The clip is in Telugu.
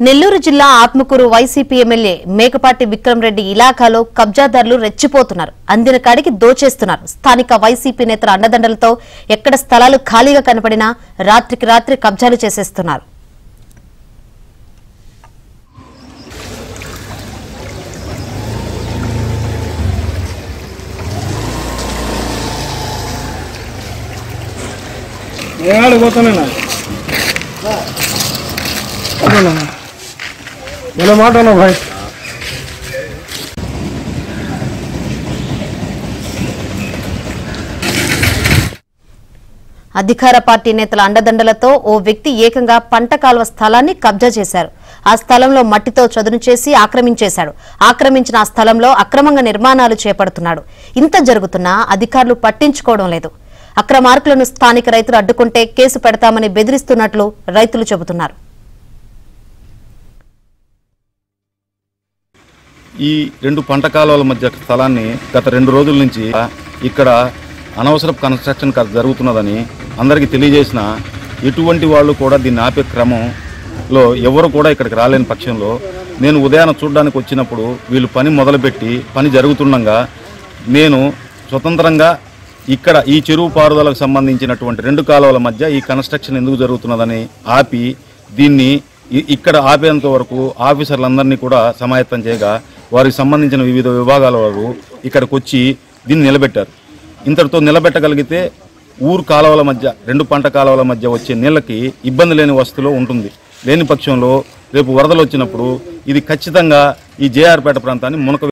నెల్లూరు జిల్లా ఆత్మకూరు వైసీపీ ఎమ్మెల్యే మేకపాటి విక్రమ్ రెడ్డి ఇలాకాలో కబ్జాదారులు రెచ్చిపోతున్నారు. అందిన కాడికి దోచేస్తున్నారు. స్థానిక వైసీపీ నేతల అండదండలతో ఎక్కడ స్థలాలు ఖాళీగా కనపడినా రాత్రికి రాత్రి కబ్జాలు చేసేస్తున్నారు. అధికార పార్టీ నేతల అండదండలతో ఓ వ్యక్తి ఏకంగా పంట కాలువ స్థలాన్ని కబ్జా చేశారు. ఆ స్థలంలో మట్టితో చదును చేసి ఆక్రమించేశాడు. ఆక్రమించిన ఆ స్థలంలో అక్రమంగా నిర్మాణాలు చేపడుతున్నాడు. ఇంత జరుగుతున్నా అధికారులు పట్టించుకోవడం లేదు. అక్రమార్కులను స్థానిక రైతులు అడ్డుకుంటే కేసు పెడతామని బెదిరిస్తున్నట్లు రైతులు చెబుతున్నారు. ఈ రెండు పంట కాలువల మధ్య స్థలాన్ని గత 2 రోజుల నుంచి ఇక్కడ అనవసరపు కన్స్ట్రక్షన్ జరుగుతున్నదని అందరికీ తెలియజేసిన ఎటువంటి వాళ్ళు కూడా దీన్ని ఆపే క్రమంలో ఎవరు కూడా ఇక్కడికి రాలేని పక్షంలో నేను ఉదయాన చూడడానికి వచ్చినప్పుడు వీళ్ళు పని మొదలుపెట్టి పని జరుగుతుండగా నేను స్వతంత్రంగా ఇక్కడ ఈ చెరువు పారుదలకు సంబంధించినటువంటి 2 కాలువల మధ్య ఈ కన్స్ట్రక్షన్ ఎందుకు జరుగుతున్నదని ఆపి దీన్ని ఇక్కడ ఆపేంత వరకు ఆఫీసర్లందరినీ కూడా సమాయత్తం చేయగా వారికి సంబంధించిన వివిధ విభాగాల వారు ఇక్కడికి వచ్చి దీన్ని నిలబెట్టారు. ఇంతటితో నిలబెట్టగలిగితే ఊరు కాలువల మధ్య 2 పంట కాలువల మధ్య వచ్చే నీళ్ళకి ఇబ్బంది లేని వస్తువులో ఉంటుంది. లేని పక్షంలో రేపు వరదలు వచ్చినప్పుడు ఇది ఖచ్చితంగా ఈ జేఆర్పేట ప్రాంతాన్ని మునక